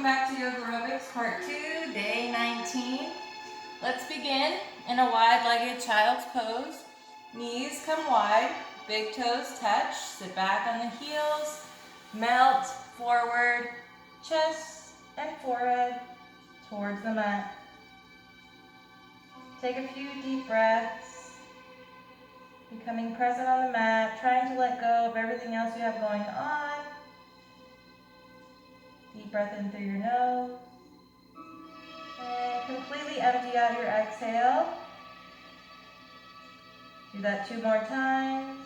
back to Yogarobix Part 2, Day 19. Let's begin in a wide-legged child's pose. Knees come wide, big toes touch, sit back on the heels, melt forward, chest and forehead towards the mat. Take a few deep breaths, becoming present on the mat, trying to let go of everything else you have going on. Deep breath in through your nose. And completely empty out your exhale. Do that 2 more times.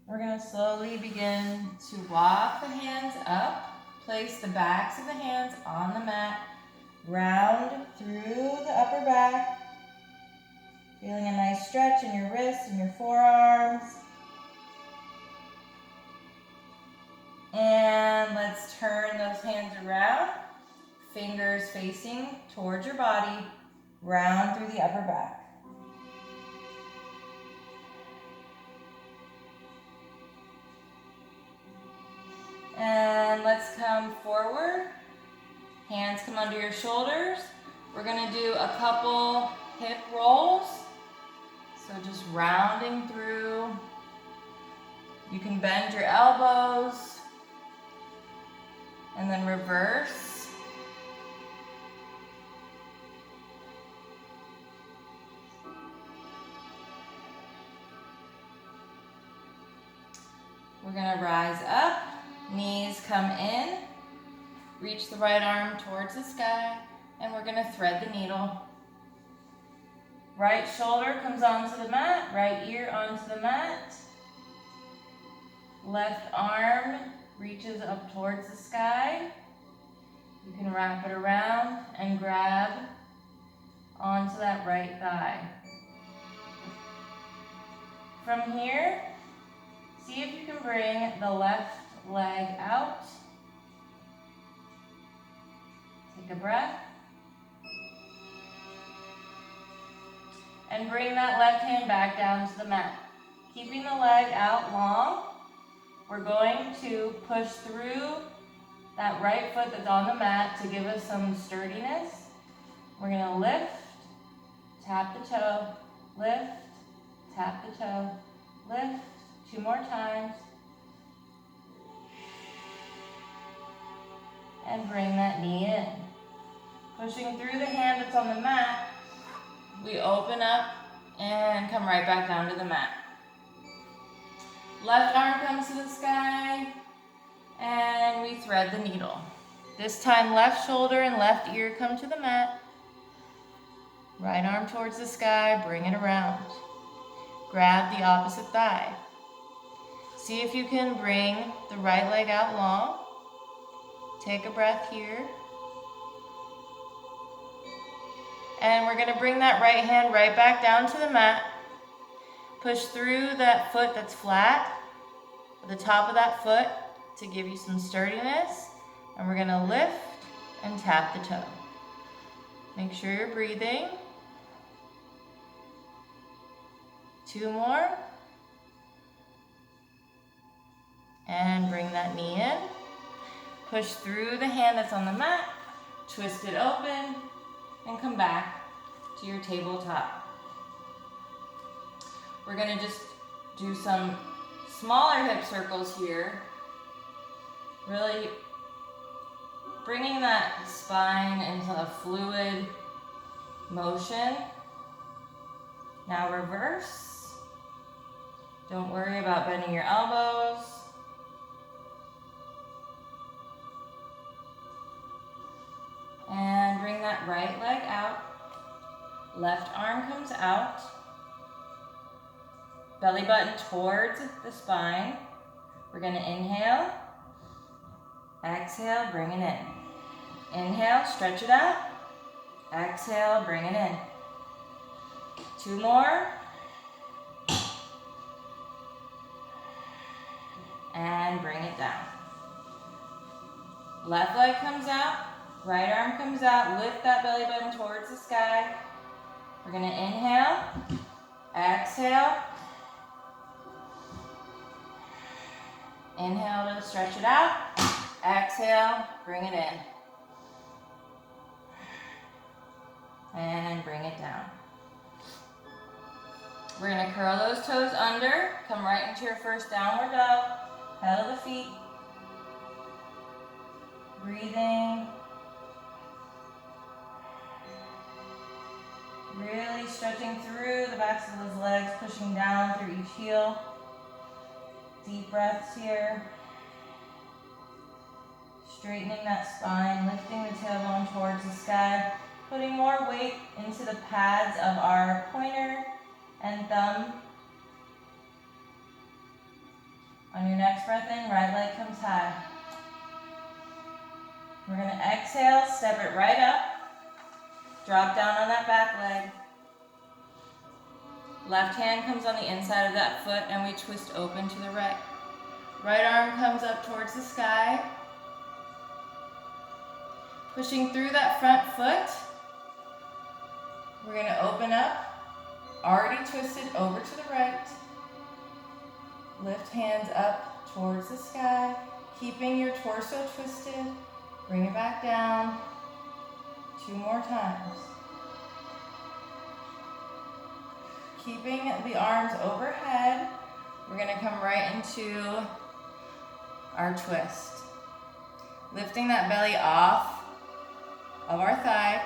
We're going to slowly begin to walk the hands up. Place the backs of the hands on the mat. Round through the upper back. Feeling a nice stretch in your wrists and your forearms. And let's turn those hands around. Fingers facing towards your body. Round through the upper back. And let's come forward. Hands come under your shoulders. We're going to do a couple hip rolls. So just rounding through. You can bend your elbows. And then reverse. We're going to rise up. Knees come in, reach the right arm towards the sky, and we're going to thread the needle. Right shoulder comes onto the mat, right ear onto the mat. Left arm reaches up towards the sky. You can wrap it around and grab onto that right thigh. From here, see if you can bring the left leg out. Take a breath. And bring that left hand back down to the mat. Keeping the leg out long, we're going to push through that right foot that's on the mat to give us some sturdiness. We're going to lift, tap the toe, lift, tap the toe, lift. 2 more times. And bring that knee in. Pushing through the hand that's on the mat, we open up and come right back down to the mat. Left arm comes to the sky, and we thread the needle. This time, left shoulder and left ear come to the mat. Right arm towards the sky, bring it around. Grab the opposite thigh. See if you can bring the right leg out long. Take a breath here. And we're going to bring that right hand right back down to the mat. Push through that foot that's flat, the top of that foot to give you some sturdiness. And we're going to lift and tap the toe. Make sure you're breathing. 2 more. And bring that knee in. Push through the hand that's on the mat. Twist it open. And come back to your tabletop. We're going to just do some smaller hip circles here. Really bringing that spine into a fluid motion. Now reverse. Don't worry about bending your elbows. And bring that right leg out. Left arm comes out. Belly button towards the spine. We're going to inhale. Exhale, bring it in. Inhale, stretch it out. Exhale, bring it in. 2 more. And bring it down. Left leg comes out. Right arm comes out, lift that belly button towards the sky. We're gonna inhale, exhale. Inhale to stretch it out. Exhale, bring it in. And bring it down. We're gonna curl those toes under, come right into your first downward dog, pedal the feet. Breathing. Really stretching through the backs of those legs, pushing down through each heel. Deep breaths here. Straightening that spine, lifting the tailbone towards the sky, putting more weight into the pads of our pointer and thumb. On your next breath in, right leg comes high. We're going to exhale, step it right up, drop down on that back leg. Left hand comes on the inside of that foot and we twist open to the right. Right arm comes up towards the sky. Pushing through that front foot. We're going to open up, already twisted over to the right. Lift hands up towards the sky, keeping your torso twisted. Bring it back down. 2 more times. Keeping the arms overhead, we're going to come right into our twist. Lifting that belly off of our thigh,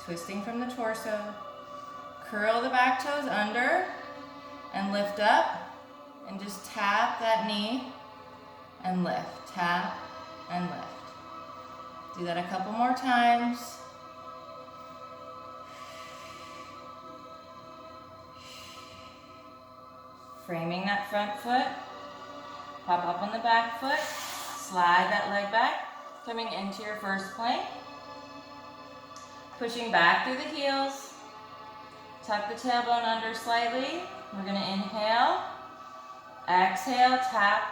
twisting from the torso. Curl the back toes under and lift up and just tap that knee and lift. Tap and lift. Do that a couple more times. Framing that front foot. Pop up on the back foot. Slide that leg back. Coming into your first plank. Pushing back through the heels. Tuck the tailbone under slightly. We're going to inhale. Exhale, tap.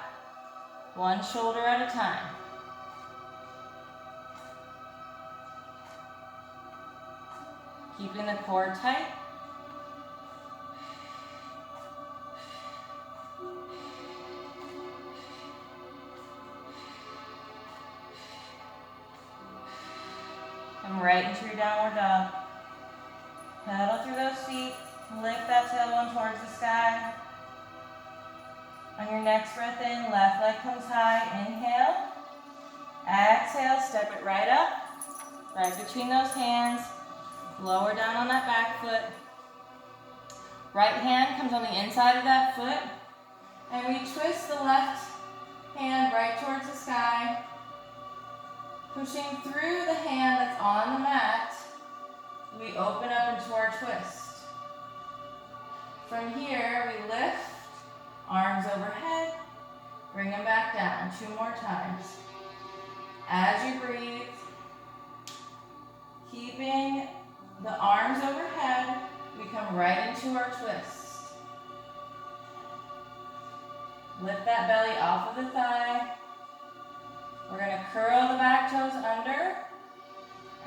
One shoulder at a time. Keeping the core tight. Come right into your downward dog. Pedal through those feet. Lift that tailbone towards the sky. On your next breath in, left leg comes high. Inhale. Exhale, step it right up. Right between those hands. Lower down on that back foot. Right hand comes on the inside of that foot. And we twist the left hand right towards the sky. Pushing through the hand that's on the mat, we open up into our twist. From here, we lift, arms overhead, bring them back down 2 more times. As you breathe, keeping the arms overhead, we come right into our twist. Lift that belly off of the thigh. We're going to curl the back toes under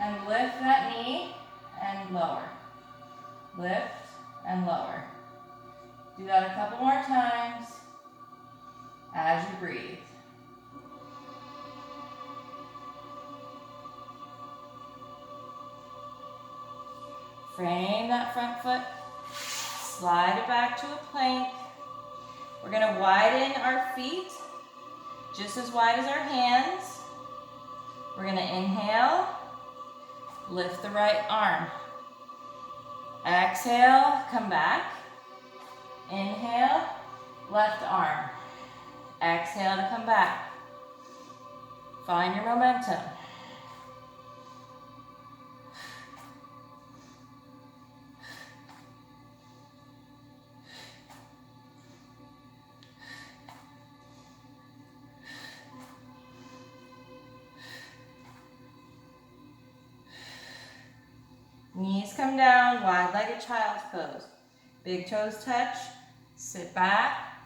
and lift that knee and lower. Lift and lower. Do that a couple more times as you breathe. Frame that front foot. Slide it back to a plank. We're going to widen our feet just as wide as our hands. We're going to inhale, lift the right arm. Exhale, come back. Inhale, left arm. Exhale to come back. Find your momentum. Knees come down, wide-legged child's pose. Big toes touch, sit back.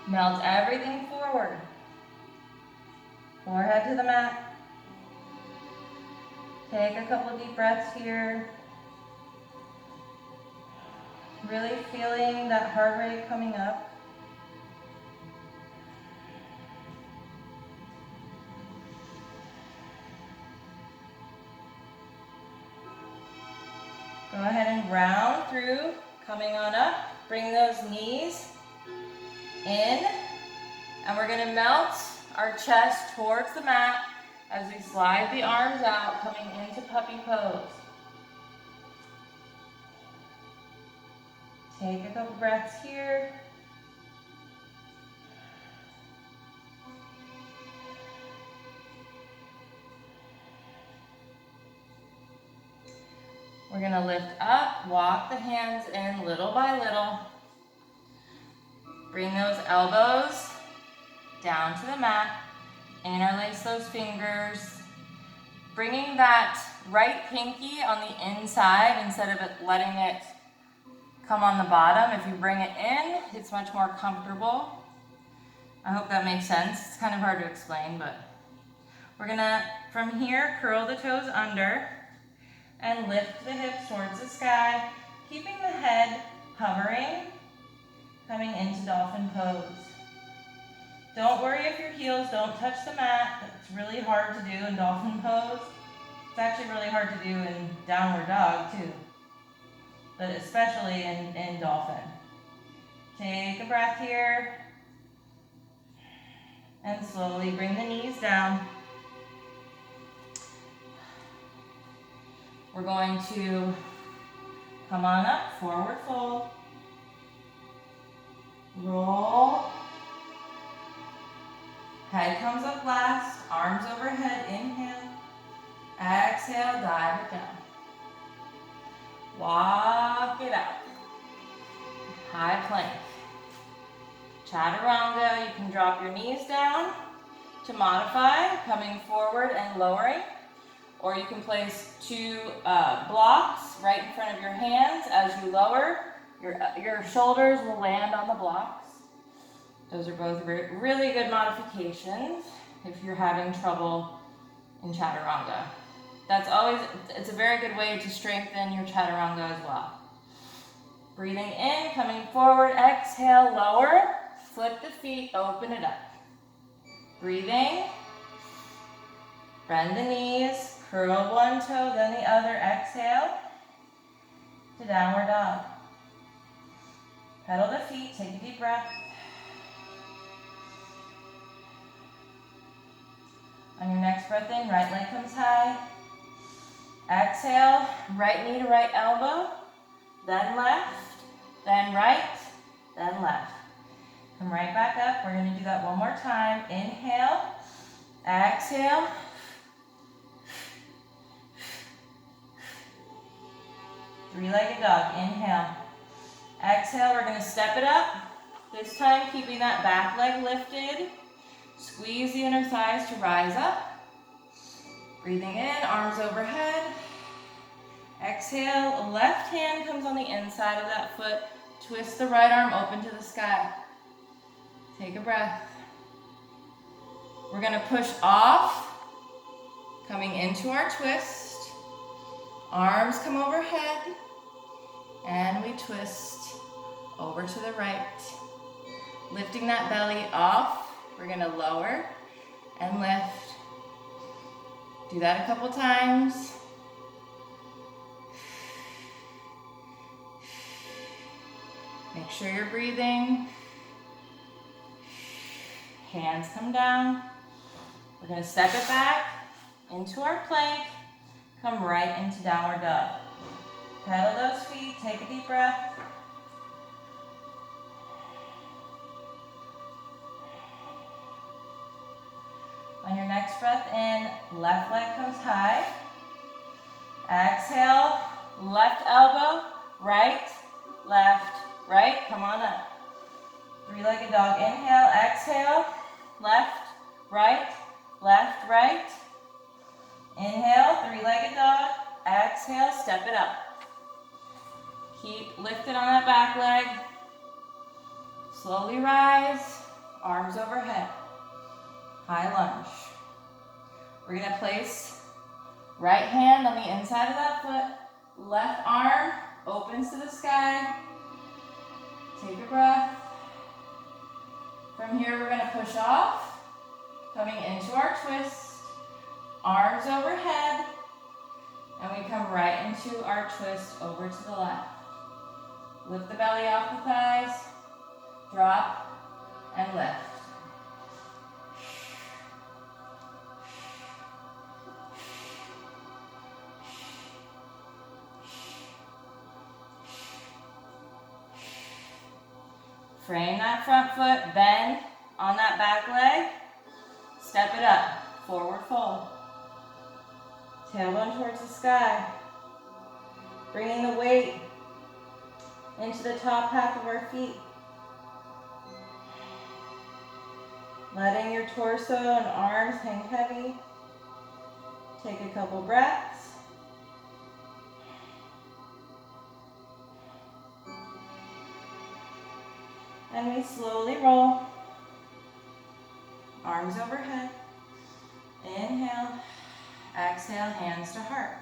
Melt everything forward. Forehead to the mat. Take a couple deep breaths here. Really feeling that heart rate coming up. Go ahead and round through, coming on up. Bring those knees in, and we're gonna melt our chest towards the mat as we slide the arms out, coming into puppy pose. Take a couple breaths here. We're gonna lift up, walk the hands in little by little. Bring those elbows down to the mat. Interlace those fingers. Bringing that right pinky on the inside instead of letting it come on the bottom. If you bring it in, it's much more comfortable. I hope that makes sense. It's kind of hard to explain, but we're gonna, from here, curl the toes under and lift the hips towards the sky, keeping the head hovering, coming into dolphin pose. Don't worry if your heels don't touch the mat. It's really hard to do in dolphin pose. It's actually really hard to do in downward dog too, but especially in dolphin. Take a breath here and slowly bring the knees down. We're going to come on up, forward fold, roll, head comes up last, arms overhead, inhale, exhale, dive it down. Walk it out. High plank. Chaturanga, you can drop your knees down to modify, coming forward and lowering. Or you can place two blocks right in front of your hands. As you lower, your shoulders will land on the blocks. Those are both really good modifications if you're having trouble in Chaturanga. It's a very good way to strengthen your Chaturanga as well. Breathing in, coming forward, exhale, lower, flip the feet, open it up. Breathing, bend the knees, curl one toe, then the other, exhale to downward dog. Pedal the feet, take a deep breath. On your next breath in, right leg comes high. Exhale, right knee to right elbow, then left, then right, then left. Come right back up. We're going to do that one more time. Inhale, exhale. Three-legged dog. Inhale. Exhale, we're going to step it up. This time, keeping that back leg lifted. Squeeze the inner thighs to rise up. Breathing in, arms overhead. Exhale, left hand comes on the inside of that foot. Twist the right arm open to the sky. Take a breath. We're going to push off, coming into our twist. Arms come overhead, and we twist over to the right. Lifting that belly off, we're going to lower and lift. Do that a couple times. Make sure you're breathing. Hands come down. We're going to step it back into our plank. Come right into downward dog. Pedal those feet. Take a deep breath. On your next breath in, left leg comes high. Exhale, left elbow, right, left, right. Come on up. Three-legged dog. Inhale, exhale, left, right, right. Inhale, three-legged dog. Exhale, step it up. Keep lifted on that back leg. Slowly rise, arms overhead. High lunge. We're going to place Right hand on the inside of that foot. Left arm opens to the sky. Take a breath. From here, we're going to push off, coming into our twist. Arms overhead. And we come right into our twist over to the left. Lift the belly off the thighs. Drop and lift. Frame that front foot, bend on that back leg. Step it up, forward fold. Tailbone towards the sky. Bringing the weight into the top half of our feet. Letting your torso and arms hang heavy. Take a couple breaths. And we slowly roll. Arms overhead. Inhale. Exhale, hands to heart.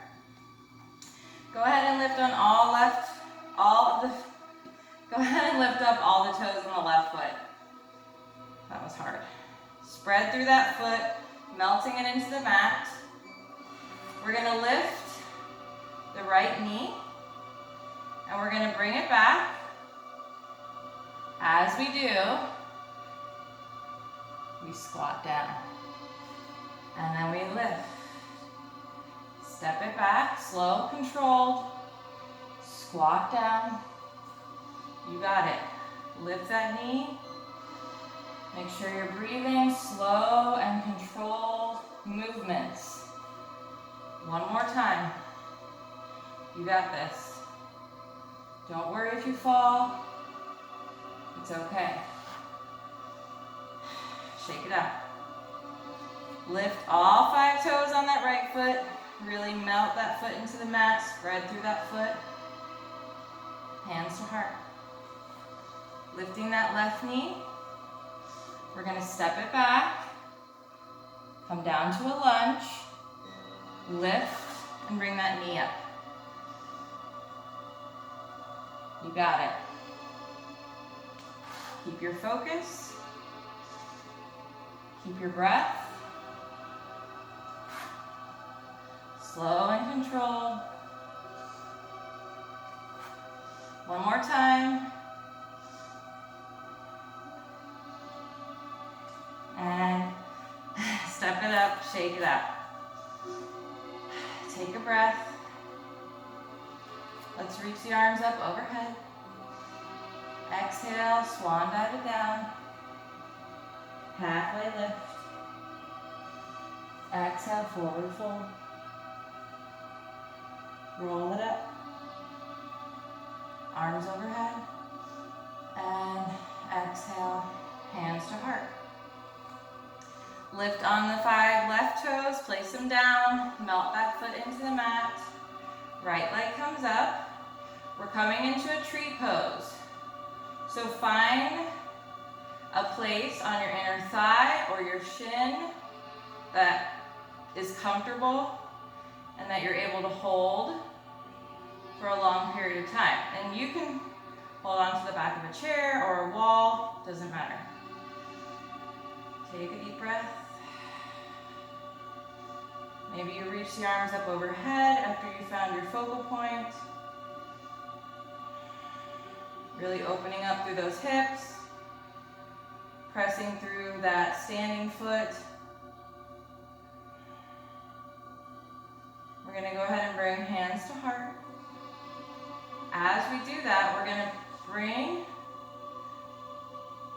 Go ahead and lift on go ahead and lift up all the toes on the left foot. That was hard. Spread through that foot, melting it into the mat. We're gonna lift the right knee, and we're gonna bring it back. As we do, we squat down, and then we lift. Step it back, slow, controlled. Squat down. You got it. Lift that knee. Make sure you're breathing, slow and controlled movements. One more time. You got this. Don't worry if you fall. It's okay. Shake it out. Lift all 5 toes on that right foot. Really melt that foot into the mat. Spread through that foot. Hands to heart. Lifting that left knee. We're going to step it back. Come down to a lunge. Lift and bring that knee up. You got it. Keep your focus. Keep your breath. Slow and controlled. One more time. And step it up, shake it out. Take a breath. Let's reach the arms up overhead. Exhale, swan dive it down. Halfway lift. Exhale, forward fold. Roll it up. Arms overhead. And exhale, hands to heart. Lift on the 5 left toes, place them down, melt that foot into the mat. Right leg comes up. We're coming into a tree pose. So find a place on your inner thigh or your shin that is comfortable and that you're able to hold for a long period of time. And you can hold on to the back of a chair or a wall, doesn't matter. Take a deep breath. Maybe you reach the arms up overhead after you found your focal point. Really opening up through those hips. Pressing through that standing foot. We're going to go ahead and bring hands to heart. As we do that, we're going to bring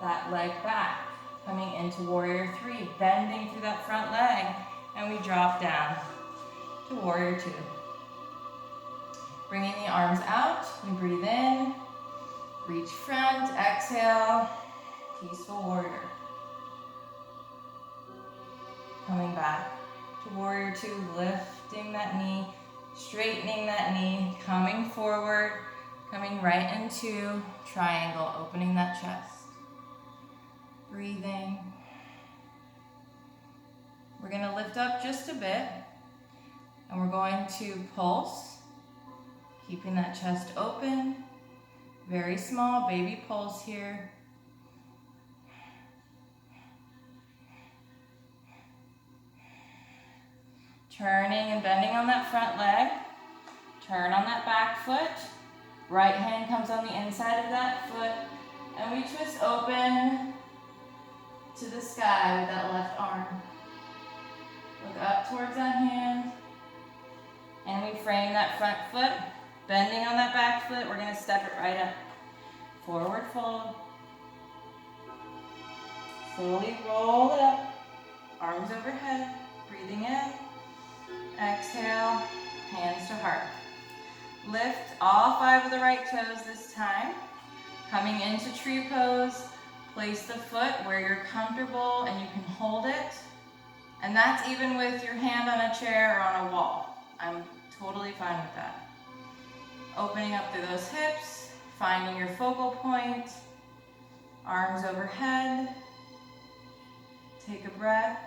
that leg back. Coming into warrior 3, bending through that front leg. And we drop down to warrior 2. Bringing the arms out, we breathe in, reach front, exhale, peaceful warrior. Coming back to warrior 2, lifting that knee, straightening that knee, coming forward, coming right into triangle, opening that chest. Breathing. We're going to lift up just a bit. And we're going to pulse, keeping that chest open. Very small baby pulse here. Turning and bending on that front leg. Turn on that back foot. Right hand comes on the inside of that foot. And we twist open to the sky with that left arm. Look up towards that hand. And we frame that front foot. Bending on that back foot, we're going to step it right up. Forward fold. Slowly roll it up. Arms overhead. Breathing in. Exhale. Hands to heart. Lift all 5 of the right toes this time. Coming into tree pose. Place the foot where you're comfortable and you can hold it. And that's even with your hand on a chair or on a wall. I'm totally fine with that. Opening up through those hips, finding your focal point, arms overhead. Take a breath.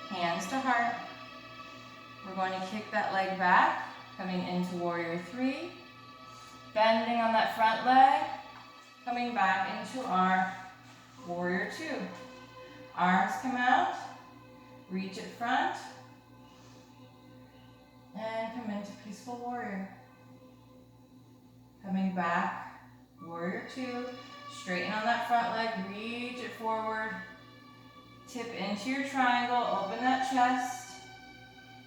Hands to heart. We're going to kick that leg back, coming into warrior 3. Bending on that front leg, coming back into our warrior 2. Arms come out, reach at front, and come into peaceful warrior. Coming back, warrior 2. Straighten on that front leg, reach it forward. Tip into your triangle, open that chest.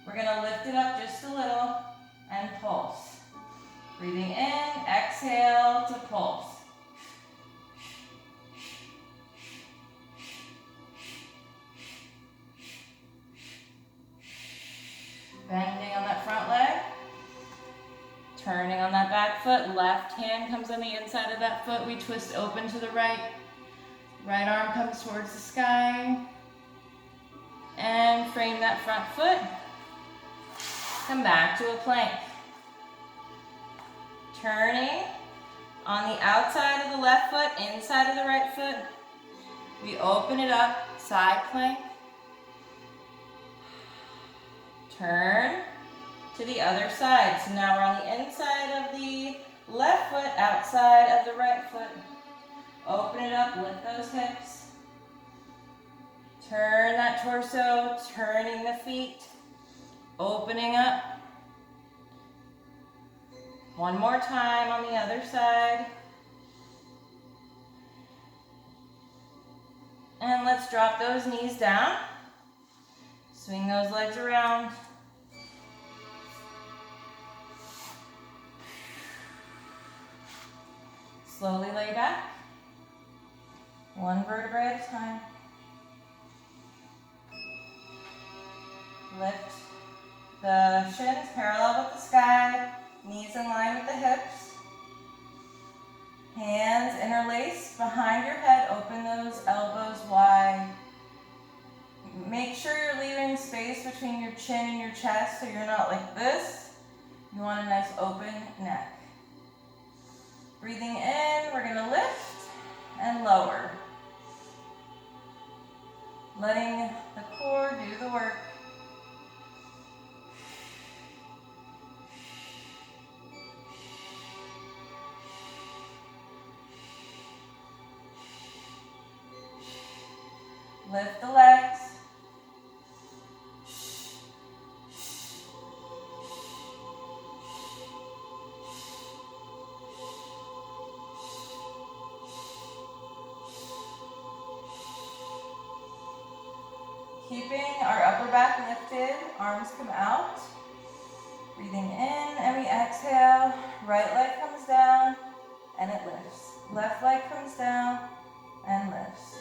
We're going to lift it up just a little and pulse. Breathing in, exhale to pulse. Bending on that front leg. Turning on that back foot. Left hand comes on the inside of that foot. We twist open to the right. Right arm comes towards the sky. And frame that front foot. Come back to a plank. Turning on the outside of the left foot, inside of the right foot. We open it up, side plank. Turn to the other side. So now we're on the inside of the left foot, outside of the right foot. Open it up, lift those hips. Turn that torso, turning the feet, opening up. One more time on the other side. And let's drop those knees down. Swing those legs around. Slowly lay back. One vertebrae at a time. Lift the shins parallel with the sky. Knees in line with the hips. Hands interlaced behind your head. Open those elbows wide. Make sure you're leaving space between your chin and your chest so you're not like this. You want a nice open neck. Breathing in, we're going to lift and lower. Letting the core do the work. Lift the legs. Keeping our upper back lifted, arms come out. Breathing in and we exhale. Right leg comes down and it lifts. Left leg comes down and lifts.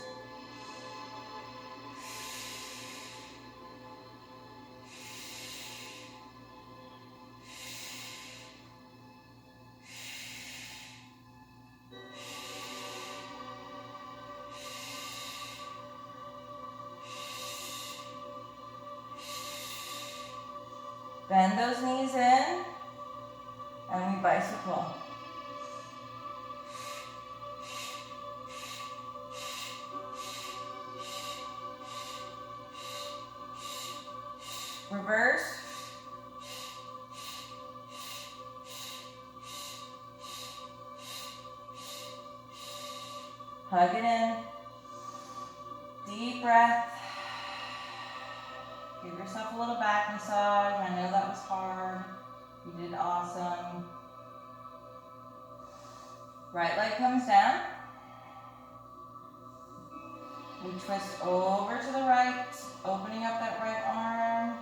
Bend those knees in, and we bicycle. Reverse. Hug it in. Deep breath. Give yourself a little back massage. I know that was hard. You did awesome. Right leg comes down. We twist over to the right, opening up that right arm.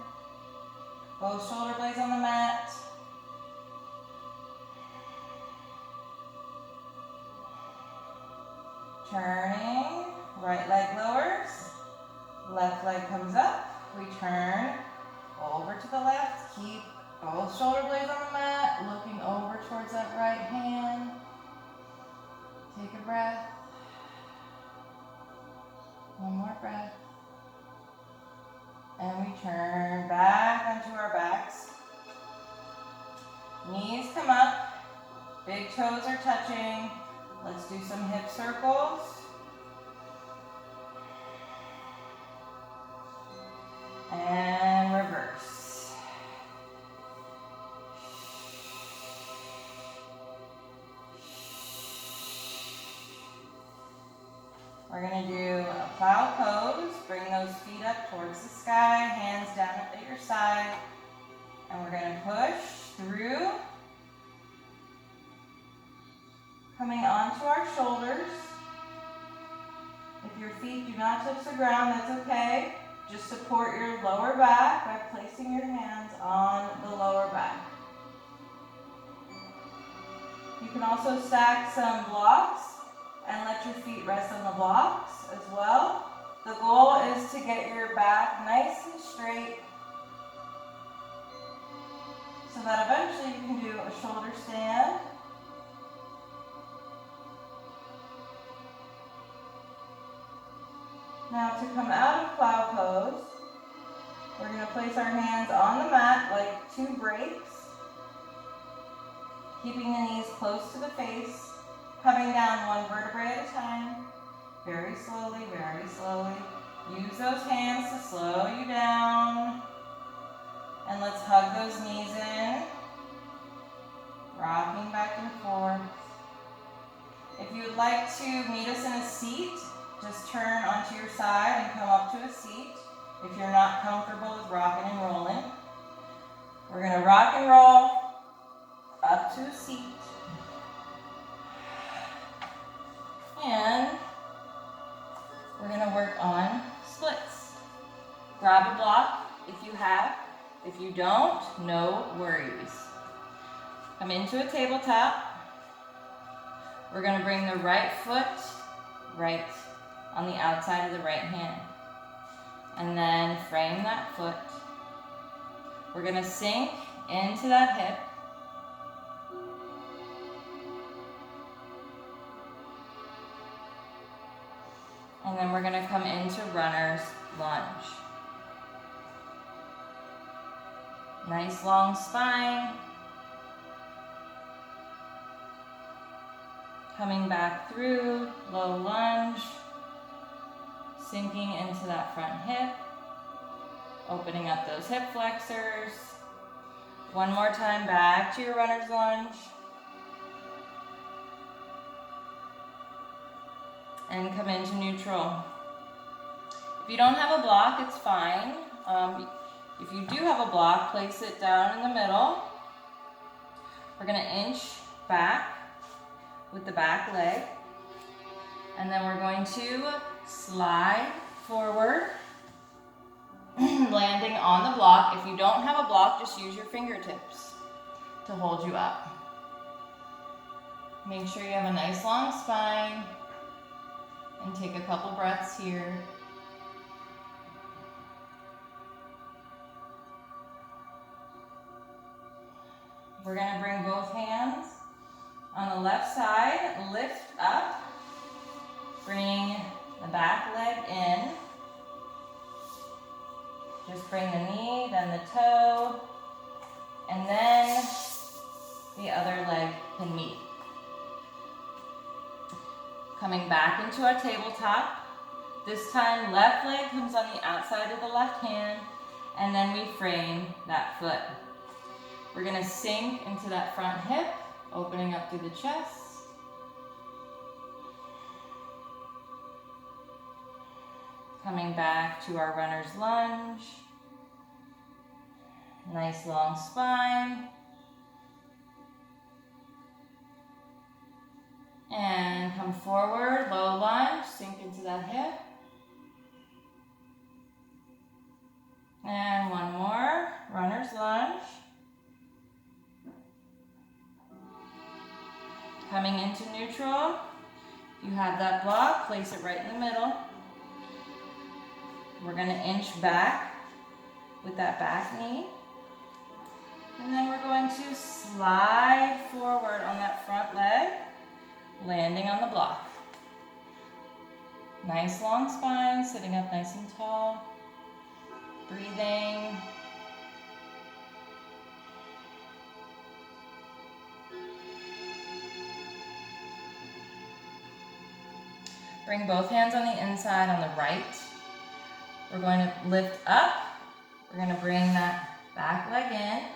Both shoulder blades on the mat. Turning, right leg lowers, left leg comes up. We turn over to the left. Keep both shoulder blades on the mat, looking over towards that right hand. Take a breath. One more breath. And we turn back onto our backs. Knees come up. Big toes are touching. Let's do some hip circles. And reverse. We're going to do a plow pose. Bring those feet up towards the sky, hands down at your side. And we're going to push through. Coming onto our shoulders. If your feet do not touch the ground, that's okay. Just support your lower back by placing your hands on the lower back. You can also stack some blocks and let your feet rest on the blocks as well. The goal is to get your back nice and straight so that eventually you can do a shoulder stand. Now to come out of plow pose, we're going to place our hands on the mat like 2 breaks, keeping the knees close to the face, coming down 1 vertebrae at a time, very slowly, very slowly. Use those hands to slow you down, and let's hug those knees in, rocking back and forth. If you would like to meet us in a seat, just turn onto your side and come up to a seat. If you're not comfortable with rocking and rolling, we're going to rock and roll up to a seat. And we're going to work on splits. Grab a block if you have. If you don't, no worries. Come into a tabletop. We're going to bring the right foot right on the outside of the right hand. And then frame that foot. We're going to sink into that hip. And then we're going to come into runner's lunge. Nice long spine. Coming back through, low lunge. Sinking into that front hip, opening up those hip flexors. One more time, back to your runner's lunge. And come into neutral. If you don't have a block, it's fine. If you do have a block, place it down in the middle. We're going to inch back with the back leg. And then we're going to slide forward, landing on the block. If you don't have a block, just use your fingertips to hold you up. Make sure you have a nice long spine and take a couple breaths here. We're going to bring both hands on the left side, lift up, bring the back leg in. Just bring the knee, then the toe, and then the other leg can meet. Coming back into our tabletop. This time, left leg comes on the outside of the left hand, and then we frame that foot. We're gonna sink into that front hip, opening up through the chest. Coming back to our runner's lunge. Nice long spine. And come forward, low lunge, sink into that hip. And one more, runner's lunge. Coming into neutral. If you have that block, place it right in the middle. We're gonna inch back with that back knee. And then we're going to slide forward on that front leg, landing on the block. Nice long spine, sitting up nice and tall. Breathing. Bring both hands on the inside on the right. We're going to lift up. We're going to bring that back leg in,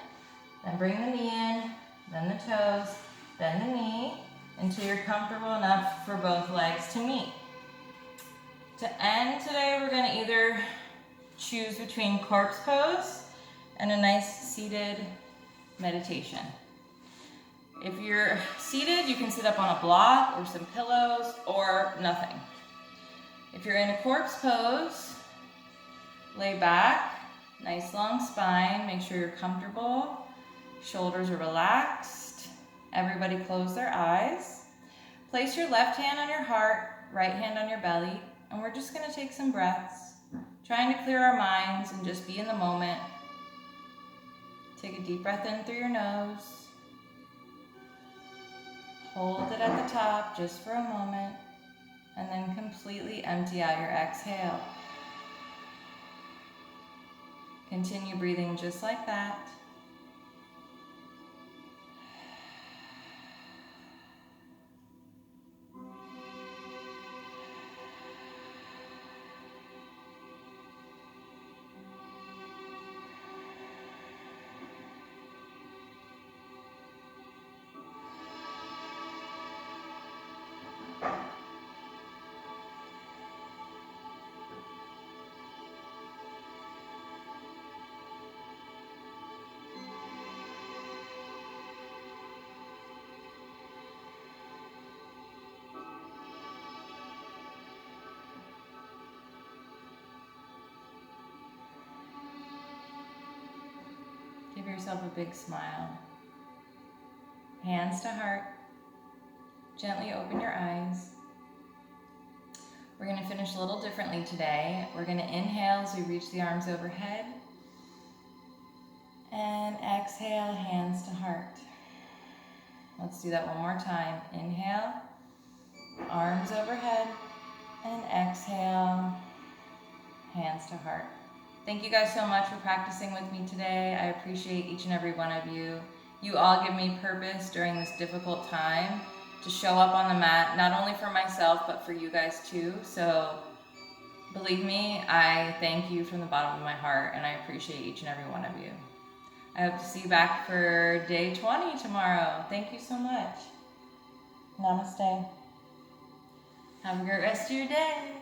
then bring the knee in, then the toes, then the knee, until you're comfortable enough for both legs to meet. To end today, we're going to either choose between corpse pose and a nice seated meditation. If you're seated, you can sit up on a block or some pillows or nothing. If you're in a corpse pose, lay back, nice long spine, make sure you're comfortable, shoulders are relaxed, everybody close their eyes. Place your left hand on your heart, right hand on your belly, and we're just gonna take some breaths, trying to clear our minds and just be in the moment. Take a deep breath in through your nose. Hold it at the top just for a moment, and then completely empty out your exhale. Continue breathing just like that. Give yourself a big smile. Hands to heart. Gently open your eyes. We're going to finish a little differently today. We're going to inhale as we reach the arms overhead. And exhale, hands to heart. Let's do that one more time. Inhale, arms overhead, and exhale, hands to heart. Thank you guys so much for practicing with me today. I appreciate each and every one of you. You all give me purpose during this difficult time to show up on the mat, not only for myself, but for you guys too. So believe me, I thank you from the bottom of my heart, and I appreciate each and every one of you. I hope to see you back for day 20 tomorrow. Thank you so much. Namaste. Have a great rest of your day.